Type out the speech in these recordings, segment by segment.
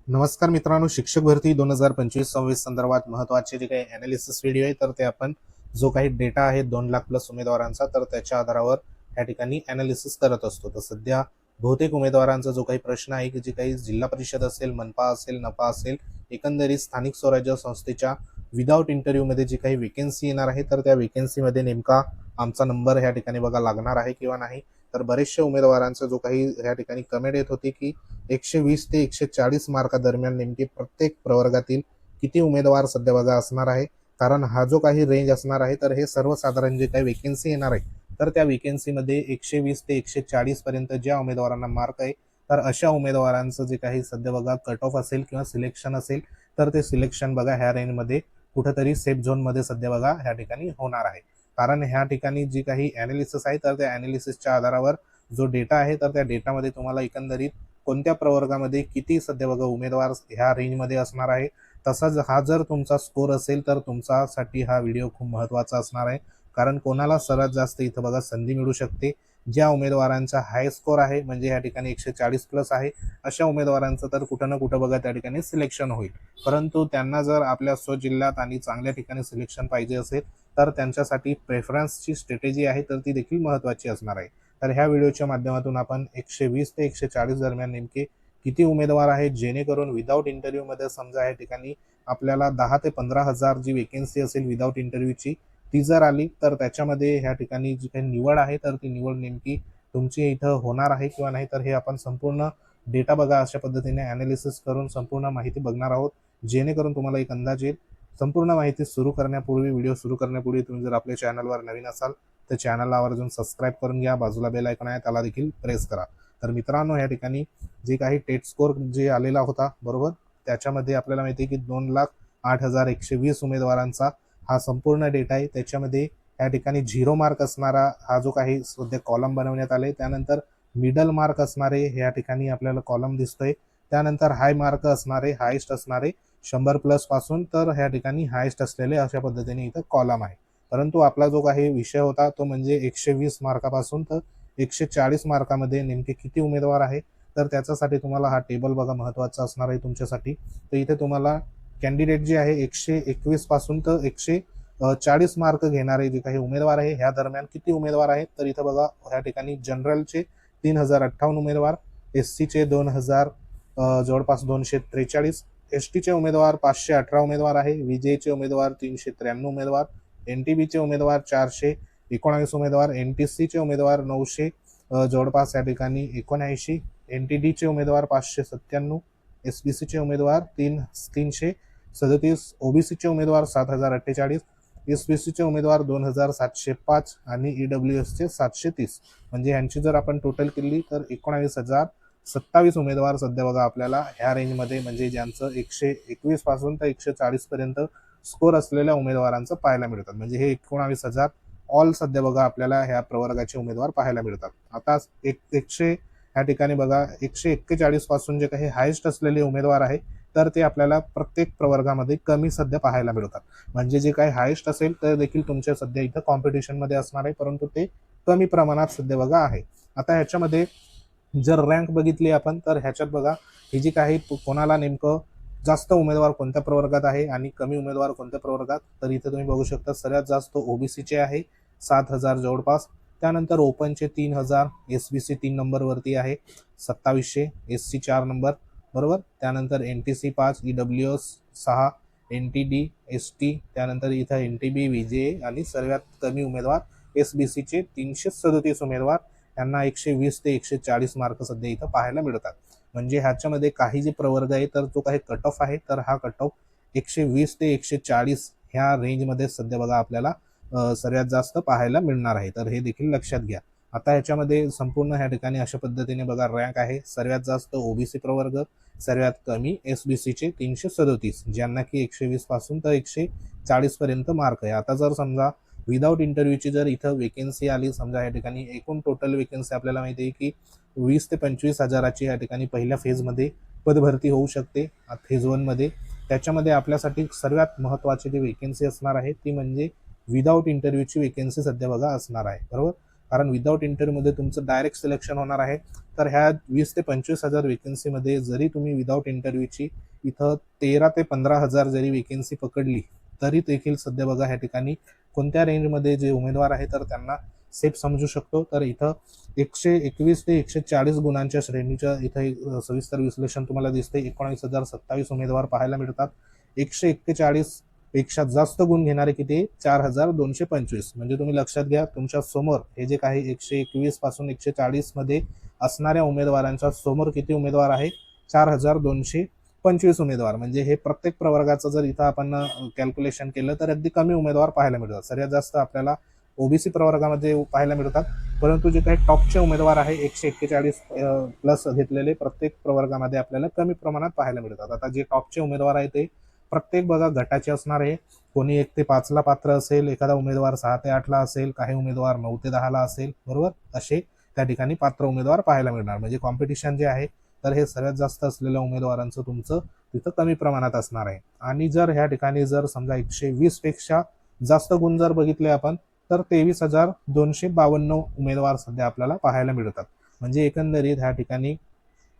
नमस्कार मित्रांनो, शिक्षक भरती 2025-26 संदर्भात महत्त्वाचे जे काही ॲनालिसिस व्हिडिओ आहे, तर ते आपण जो काही डेटा आहे 2 लाख प्लस उमेदवारांचा, तर त्याच्या आधारावर या ठिकाणी ॲनालिसिस करत असतो. तर सध्या बहुतेक उमेदवारांचा जो काही प्रश्न आहे, की जे काही जिल्हा परिषद असेल, मनपा असेल, नपा असेल, एकंदरीत स्थानिक स्वराज्य संस्थेच्या विदाऊट इंटरव्ह्यूमध्ये जी काही वेकेन्सी येणार आहे, तर त्या वेकेन्सीमध्ये नेमका आमचा नंबर या ठिकाणी बघा लागणार आहे किंवा नाही. तर बरेचशा उमेदवारांचा जो काही या ठिकाणी कमेंट येत होती, की 120 ते 140 मार्कादरम्यान नेमके प्रत्येक प्रवर्गातील किती उमेदवार सध्या बघा असणार आहे. कारण हा जो काही रेंज असणार आहे, तर हे सर्वसाधारण जे काही वेकेन्सी येणार आहे, तर त्या वेकेन्सीमध्ये 120 ते 140 पर्यंत ज्या उमेदवारांना मार्क आहे, तर अशा उमेदवारांचं जे काही सध्या बघा कट ऑफ असेल किंवा सिलेक्शन असेल, तर ते सिलेक्शन बघा ह्या रेंजमध्ये कुठेतरी सेफ झोनमध्ये सध्या बघा ह्या ठिकाणी होणार आहे. कारण ह्या ठिकाणी जी काही ॲनालिसिस आहे, तर त्या ॲनालिसिसच्या आधारावर जो डेटा आहे, तर त्या डेटामध्ये तुम्हाला एकंदरीत कोणत्या प्रवर्गामध्ये किती सध्या बघा उमेदवार ह्या रेंजमध्ये असणार आहे. तसाच हा जर तुमचा स्कोर असेल, तर तुमच्यासाठी हा व्हिडिओ खूप महत्त्वाचा असणार आहे. कारण कोणाला सर्वात जास्त इथं बघा संधी मिळू शकते. ज्या उमेदवारांचा हाय स्कोर आहे, म्हणजे या ठिकाणी 140 प्लस आहे, अशा उमेदवारांचं तर कुठं ना कुठं बघा त्या ठिकाणी सिलेक्शन होईल. परंतु त्यांना जर आपल्या स्वजिल्ह्यात आणि चांगल्या ठिकाणी सिलेक्शन पाहिजे असेल, तर त्यांच्यासाठी प्रेफरन्सची स्ट्रॅटेजी आहे, तर ती देखील महत्त्वाची असणार आहे. तर ह्या व्हिडिओच्या माध्यमातून आपण 120 ते 140 दरम्यान नेमके किती उमेदवार आहेत, जेणेकरून विदाऊट इंटरव्ह्यूमध्ये समजा या ठिकाणी आपल्याला 10 ते 15,000 जी वेकेन्सी असेल विदाऊट इंटरव्ह्यूची, ती जर आली, तर त्याच्यामध्ये ह्या ठिकाणी जी काही निवड आहे, तर ती निवड नेमकी तुमची इथं होणार आहे किंवा नाही, तर हे आपण संपूर्ण डेटा बघा अशा पद्धतीने ॲनालिसिस करून संपूर्ण माहिती बघणार आहोत. जेणेकरून तुम्हाला एक अंदाज येईल. संपूर्ण माहिती सुरू करण्यापूर्वी, व्हिडिओ सुरू करण्यापूर्वी तुम्ही जर आपल्या चॅनलवर नवीन असाल, तर चॅनलला आवर्जून सबस्क्राईब करून घ्या. बाजूला बेल आयकॉन आहे, त्याला देखील प्रेस करा. तर मित्रांनो, या ठिकाणी जे काही टेट स्कोर जे आलेला होता बरोबर, त्याच्यामध्ये आपल्याला माहिती आहे की 2,08,120 उमेदवारांचा हा संपूर्ण डेटा आहे. त्याच्यामध्ये या ठिकाणी 0 मार्क असणारा हा जो काही सध्या कॉलम बनवण्यात आले, त्यानंतर मिडल मार्क असणारे या ठिकाणी आपल्याला कॉलम दिसतोय. त्यानंतर हाय मार्क असणारे, हायेस्ट असणारे 100 प्लस पासून, तर ह्या ठिकाणी हायेस्ट असलेले अशा पद्धतीने इथं कॉलम आहे. परंतु आपला जो काही विषय होता, तो म्हणजे 120 मार्कापासून तर 140 मार्कामध्ये नेमके किती उमेदवार आहे, तर त्याच्यासाठी तुम्हाला हा टेबल बघा महत्त्वाचा असणार आहे तुमच्यासाठी. तर इथे तुम्हाला कॅन्डिडेट जे आहे 121 पासून तर 140 मार्क घेणारे जे काही उमेदवार आहे, ह्या दरम्यान किती उमेदवार आहेत, तर इथं बघा ह्या ठिकाणी जनरलचे 3058 उमेदवार, SCचे 2000 जवळपास 243, STचे उमेदवार 518 उमेदवार आहे, VJचे उमेदवार 393 उमेदवार, NTBचे उमेदवार 419 उमेदवार, NTCचे उमेदवार 900 जवळपास या ठिकाणी 79, NTDचे उमेदवार 597, SBCचे उमेदवार 337, OBCचे उमेदवार 7048, SBCचे उमेदवार 2705 आणि EWSचे 730. म्हणजे यांची जर आपण टोटल केली तर 19,027 उमेदवार सध्या बघा आपल्याला ह्या रेंजमध्ये, म्हणजे ज्यांचं 121 पासून तर 140 पर्यंत स्कोर असलेल्या उमेदवारांचं पाहायला मिळतात. म्हणजे हे 19,000 ऑल सध्या बघा आपल्याला ह्या प्रवर्गाचे उमेदवार पाहायला मिळतात. आता ह्या ठिकाणी बघा 141 पासून जे काही हायेस्ट असलेले उमेदवार आहे, तर ते आपल्याला प्रत्येक प्रवर्गामध्ये कमी सध्या पाहायला मिळतात. म्हणजे जे काही हायेस्ट असेल तर देखील तुमच्या सध्या इथं कॉम्पिटिशनमध्ये असणार आहे, परंतु ते कमी प्रमाणात सध्या बघा आहे. आता ह्याच्यामध्ये जर रँक बघितली आपण, तर ह्याच्यात बघा ही जी काही कोणाला नेमकं जास्त उमेदवार कोणत्या प्रवर्गात आहे आणि कमी उमेदवार कोणत्या प्रवर्गात, तर इथे तुम्ही बघू शकता सर्वात जास्त ओबीसीचे आहे 7,000 जवळपास. त्यानंतर ओपनचे 3,000, SBC 3 नंबरवरती आहे 2700, SC 4 नंबर बरोबर. त्यानंतर NTC 5, EWS 6, NTD, ST, त्यानंतर इथं NTB, VJ आणि सर्वात कमी उमेदवार SBCचे 337 उमेदवार, यांना 120 ते 140 मार्क सध्या इथं पाहायला मिळतात. म्हणजे ह्याच्यामध्ये काही जे प्रवर्ग आहे, तर तो काही कट ऑफ आहे, तर हा कट ऑफ 120 ते 140 ह्या रेंजमध्ये सध्या बघा आपल्याला सर्वात जास्त पाहायला मिळणार आहे. तर हे देखील लक्षात घ्या. आता ह्याच्यामध्ये संपूर्ण ह्या ठिकाणी अशा पद्धतीने बघा रँक आहे. सर्वात जास्त ओबीसी प्रवर्ग, सर्वात कमी SBCचे 337, ज्यांना की 120 पासून तर 140 पर्यंत मार्क आहे. आता जर समजा विदाऊट इंटरव्ह्यूची जर इथं वेकेन्सी आली, समजा या ठिकाणी एकूण टोटल वेकेन्सी आपल्याला माहिती आहे की 20 ते 25 हजाराची या ठिकाणी पहिल्या फेजमध्ये पदभरती होऊ शकते फेज 1 मध्ये. त्याच्यामध्ये आपल्यासाठी सर्वात महत्त्वाची जी वेकेन्सी असणार आहे, ती म्हणजे विदाऊट इंटरव्ह्यूची वेकेन्सी सध्या बघा असणार आहे बरोबर. कारण विदाऊट इंटरव्ह्यूमध्ये तुमचं डायरेक्ट सिलेक्शन होणार आहे. तर ह्या 20 ते 25,000 वेकेन्सीमध्ये जरी तुम्ही विदाऊट इंटरव्ह्यूची इथं 13 ते 15,000 जरी वेकेन्सी पकडली तरी देखील सध्या बघा ह्या ठिकाणी कोणत्या रेंजमध्ये जे उमेदवार आहे तर त्यांना सेफ समजू शकतो. तर इथं 121 ते 140 गुणांच्या श्रेणीच्या इथं सविस्तर विश्लेषण तुम्हाला दिसते. 19,027 उमेदवार पाहायला मिळतात. 141 पेक्षा जास्त गुण घेणारे किती 4,225. म्हणजे तुम्ही लक्षात घ्या तुमच्या समोर हे जे काही 121 पासून 140 मध्ये असणाऱ्या उमेदवारांच्या समोर किती उमेदवार आहे 4,225 उमेदवार. म्हणजे हे प्रत्येक प्रवर्गाचं जर इथं आपण कॅल्क्युलेशन केलं तर अगदी कमी उमेदवार पाहायला मिळतात. सर्वात जास्त आपल्याला ओबीसी प्रवर्गामध्ये पाहायला मिळतात. परंतु जे काही टॉपचे उमेदवार आहे 141 प्लस घेतलेले प्रत्येक प्रवर्गामध्ये आपल्याला कमी प्रमाणात पाहायला मिळतात. आता जे टॉपचे उमेदवार आहे ते प्रत्येक बघा गटाचे असणार आहे. कोणी 1 ते 5 ला पात्र असेल, एखादा उमेदवार 6 ते 8 ला असेल, काही उमेदवार 9 ते 10 ला असेल, बरोबर. असे त्या ठिकाणी पात्र उमेदवार पाहायला मिळणार. म्हणजे कॉम्पिटिशन जे आहे तर हे सर्वात जास्त असलेल्या उमेदवारांचं तुमचं तिथं कमी प्रमाणात असणार आहे. आणि जर ह्या ठिकाणी जर समजा 120 पेक्षा जास्त गुण जर बघितले आपण तर 23,252 उमेदवार सध्या आपल्याला पाहायला मिळतात. म्हणजे एकंदरीत ह्या ठिकाणी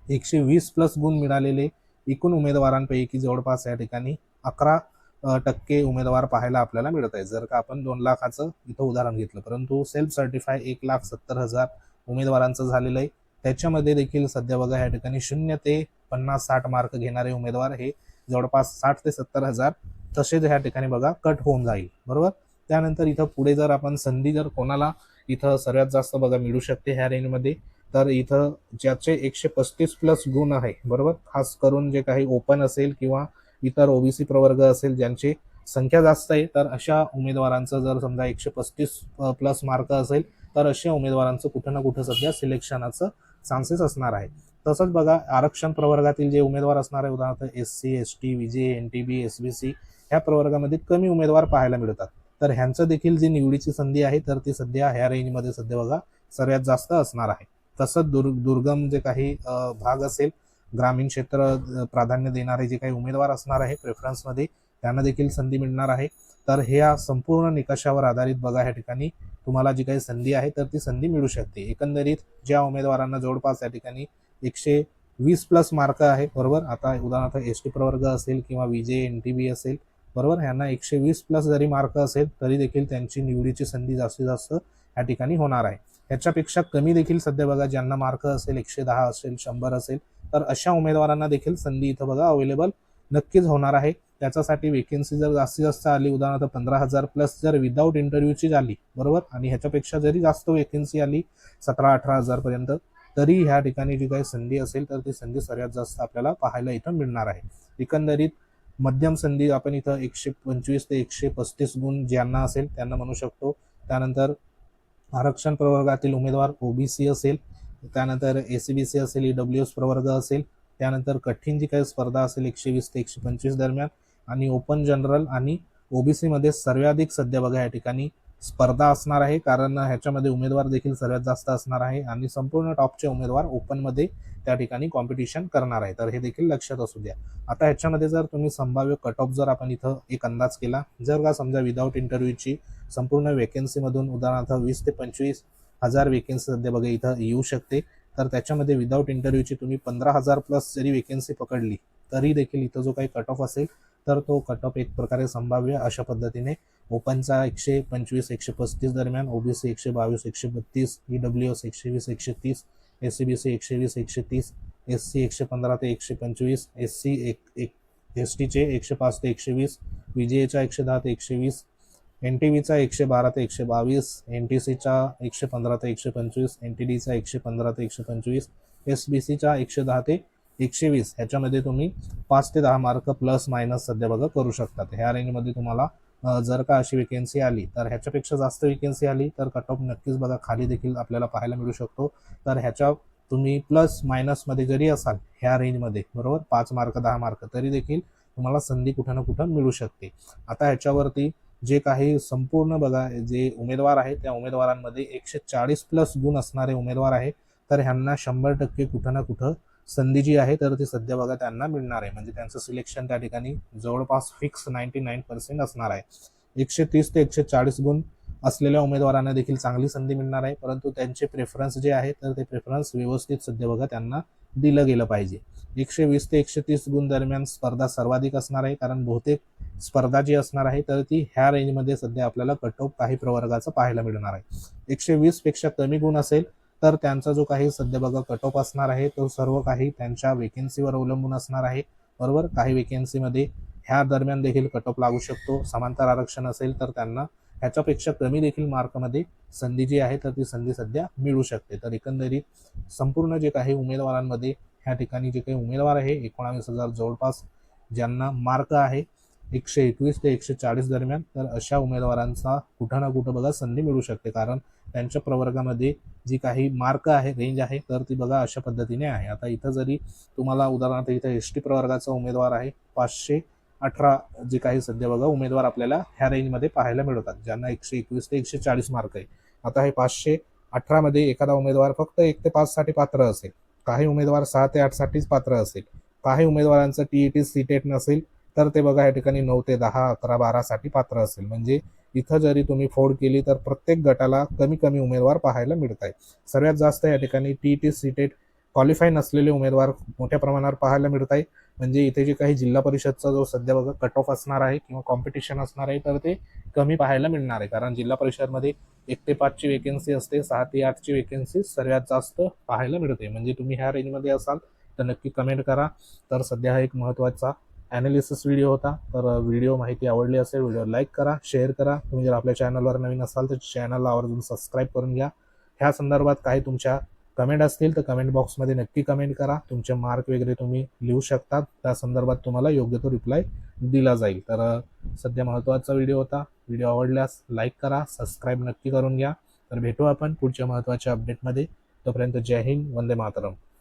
120 प्लस गुण मिळालेले एकूण उमेदवारांपैकी जवळपास या ठिकाणी 11% उमेदवार पाहायला आपल्याला मिळत आहे. जर का आपण 2 लाखाचं इथं उदाहरण घेतलं, परंतु सेल्फ सर्टिफाय 1,70,000 उमेदवारांचं झालेलं आहे. त्याच्यामध्ये देखील सध्या बघा या ठिकाणी 0 ते 50-60 मार्क घेणारे उमेदवार हे जवळपास 60 ते 70,000 तसेच ह्या ठिकाणी बघा कट होऊन जाईल, बरोबर. त्यानंतर इथं पुढे जर आपण संधी जर कोणाला इथं सर्वात जास्त बघा मिळू शकते ह्या रेंजमध्ये तर इथं ज्याचे 135 प्लस गुण आहे, बरोबर. खास करून जे काही ओपन असेल किंवा इतर ओबीसी प्रवर्ग असेल ज्यांची संख्या जास्त आहे तर अशा उमेदवारांचं जर समजा 135 प्लस मार्क असेल तर अशा उमेदवारांचं कुठं ना कुठं सध्या सिलेक्शनाचं चान्सेस असणार आहे. तसंच बघा आरक्षण प्रवर्गातील जे उमेदवार असणार आहे उदाहरणार्थ SC ST विजे NTB SBC ह्या प्रवर्गामध्ये कमी उमेदवार पाहायला मिळतात. तर ह्यांचं देखील जी निवडीची संधी आहे तर ती सध्या ह्या रेंजमध्ये सध्या बघा सर्वात जास्त असणार आहे. तसंच दुर्गम जे काही भाग असेल ग्रामीण क्षेत्र प्राधान्य देणारे जे काही उमेदवार असणार आहे प्रेफरन्समध्ये त्यांना देखील संधी मिळणार आहे. तर ह्या संपूर्ण निकषावर आधारित बघा ह्या ठिकाणी तुम्हाला जी काही संधी आहे तर ती संधी मिळू शकते. एकंदरीत ज्या उमेदवारांना जवळपास या ठिकाणी 120 प्लस मार्क आहे, बरोबर. आता उदाहरणार्थ ST प्रवर्ग असेल किंवा विजे NTB असेल, बरोबर, यांना 120 प्लस जरी मार्क असेल तरी देखील त्यांची निवडीची संधी जास्तीत जास्त या ठिकाणी होणार आहे. ह्याच्यापेक्षा कमी देखील सध्या बघा ज्यांना मार्क असेल 110 असेल 100 असेल तर अशा उमेदवारांना देखील संधी इथं बघा अवेलेबल नक्कीच होणार आहे. त्याच्यासाठी वेकेन्सी जर जास्तीत जास्त आली उदाहरणार्थ 15,000 प्लस जर विदाऊट इंटरव्ह्यूची झाली, बरोबर, आणि ह्याच्यापेक्षा जरी जास्त वेकेन्सी आली 17-18,000 पर्यंत तरी ह्या ठिकाणी जी काही संधी असेल तर ती संधी सर्वात जास्त आपल्याला पाहायला इथं मिळणार आहे. एकंदरीत मध्यम संधी आपण इथं 125 ते 135 गुण ज्यांना असेल त्यांना म्हणू शकतो. त्यानंतर आरक्षण प्रवर्गातील उमेदवार ओबीसी असेल, त्यानंतर SCBC असेल, EWS प्रवर्ग असेल, त्यानंतर कठीण जी काही स्पर्धा असेल 120 ते 125 दरम्यान आणि ओपन जनरल आणि ओबीसी मध्ये सर्वाधिक सध्या बघा या ठिकाणी स्पर्धा असणार आहे. कारण ह्याच्यामध्ये उमेदवार देखील सर्वात जास्त असणार आहे आणि संपूर्ण टॉपचे उमेदवार ओपन मध्ये त्या ठिकाणी कॉम्पिटिशन करणार आहे. तर हे देखील लक्षात असू द्या. आता ह्याच्यामध्ये जर तुम्ही संभाव्य कट ऑफ जर आपण इथं एक अंदाज केला, जर का समजा विदाऊट इंटरव्ह्यूची संपूर्ण वेकेन्सी मधून उदाहरणार्थ 20 ते 25,000 वेकेन्सी सध्या बघा इथं येऊ शकते तर त्याच्यामध्ये विदाऊट इंटरव्ह्यूची तुम्ही 15,000 प्लस जरी वेकेन्सी पकडली तरी देखील इथं जो काही कट ऑफ असेल तर तो कट ऑफ एक प्रकारे संभाव्य अशा पद्धतीने ओपनचा 125-135 दरम्यान, ओबीसी 122-132, EWS 120-130, SCBC 120-130, SC 115 ते 125, STचे 105 ते 120, विजेचा 110 ते 120, NTBचा 112 ते 122, NTCचा 115 ते 125, NTDचा 115 ते 125, SBCचा 110 ते 120. ह्याच्यामध्ये तुम्ही 5 ते 10 मार्क प्लस मायनस सध्या बघा करू शकतात. ह्या रेंजमध्ये तुम्हाला जर का अशी वेकेन्सी आली तर ह्याच्यापेक्षा जास्त वेकेन्सी आली तर कट ऑफ नक्कीच बघा खाली देखील आपल्याला पाहायला मिळू शकतो. तर ह्याच्या तुम्ही प्लस मायनसमध्ये जरी असाल ह्या रेंजमध्ये, बरोबर, 5 मार्क 10 मार्क तरी देखील तुम्हाला संधी कुठं ना कुठं मिळू शकते. आता ह्याच्यावरती जे काही संपूर्ण बघा जे उमेदवार आहेत त्या उमेदवारांमध्ये 140 प्लस गुण असणारे उमेदवार आहे तर ह्यांना 100% कुठं ना कुठं संधी जी आहे तर ती सध्या बघा त्यांना मिळणार आहे. म्हणजे त्यांचं सिलेक्शन त्या ठिकाणी जवळपास फिक्स 99% असणार आहे. 130 ते 140 गुण असलेल्या उमेदवारांना देखील चांगली संधी मिळणार आहे, परंतु त्यांचे प्रेफरन्स जे आहे तर ते प्रेफरन्स व्यवस्थित सध्या बघा त्यांना दिलं गेलं पाहिजे. 120 ते 130 गुण दरम्यान स्पर्धा सर्वाधिक असणार आहे, कारण बहुतेक स्पर्धा जी असणार आहे तर ती ह्या रेंजमध्ये सध्या आपल्याला कट ऑफ काही प्रवर्गाचा पाहायला मिळणार आहे. 120 पेक्षा कमी गुण असेल तर त्यांचा जो काही सध्या बघा कट ऑफ असणार आहे तो सर्व काही त्यांच्या वेकेन्सीवर अवलंबून असणार आहे, बरोबर. काही वेकेन्सीमध्ये ह्या दरम्यान देखील कट ऑफ लागू शकतो. समांतर आरक्षण असेल तर त्यांना ह्याच्यापेक्षा कमी देखील मार्कमध्ये संधी जी आहे तर ती संधी सध्या मिळू शकते. तर एकंदरीत संपूर्ण जे काही उमेदवारांमध्ये ह्या ठिकाणी जे काही उमेदवार आहे 19,000 जवळपास ज्यांना मार्क आहे 121 ते 140 दरम्यान, तर अशा उमेदवारांचा कुठं ना कुठं बघा संधी मिळू शकते, कारण त्यांच्या प्रवर्गामध्ये जी काही मार्क आहे रेंज आहे तर ती बघा अशा पद्धतीने आहे. आता इथं जरी तुम्हाला उदाहरणार्थ इथं एसटी प्रवर्गाचा उमेदवार आहे 518 जे काही सध्या बघा उमेदवार आपल्याला ह्या रेंजमध्ये पाहायला मिळतात, ज्यांना 121 ते 140 मार्क आहे. आता हे 518 मध्ये एखादा उमेदवार फक्त 1 ते 5 साठी पात्र असेल, काही उमेदवार 6 ते 8 साठीच पात्र असेल, काही उमेदवारांचं टीईटी सीटेट नसेल तर ते बघा या ठिकाणी 9 ते 10, 11, 12 साठी पात्र असेल. म्हणजे इथं जरी तुम्ही फोड केली तर प्रत्येक गटाला कमी कमी उमेदवार पाहायला मिळत आहे. सर्वात जास्त या ठिकाणी टीईटी सीटेट क्वालिफाय नसलेले उमेदवार मोठ्या प्रमाणावर पाहायला मिळत आहे. म्हणजे इथे जे काही जिल्हा परिषदचा जो सध्या बघा कट ऑफ असणार आहे किंवा कॉम्पिटिशन असणार आहे तर ते कमी पाहायला मिळणार आहे, कारण जिल्हा परिषदमध्ये 1 ते 5 ची वेकेन्सी असते, 6 ते 8 ची वेकेन्सी सर्वात जास्त पाहायला मिळते. म्हणजे तुम्ही ह्या रेंजमध्ये असाल तर नक्की कमेंट करा. तर सध्या हा एक महत्त्वाचा ॲनालिसिस व्हिडिओ होता. तर व्हिडिओ माहिती आवडली असेल व्हिडिओ लाईक करा, शेअर करा. तुम्ही जर आपल्या चॅनलवर नवीन असाल तर चॅनलला आवर्जून सबस्क्राईब करून घ्या. ह्या संदर्भात काही तुमच्या कमेंट असतील तर कमेंट बॉक्समध्ये नक्की कमेंट करा. तुमचे मार्क वगैरे तुम्ही लिहू शकता, त्या संदर्भात तुम्हाला योग्य तो रिप्लाय दिला जाईल. तर सध्या महत्त्वाचा व्हिडिओ होता. व्हिडिओ आवडल्यास लाईक करा, सबस्क्राईब नक्की करून घ्या. तर भेटू आपण पुढच्या महत्त्वाच्या अपडेटमध्ये. तोपर्यंत जय हिंद, वंदे मातरम.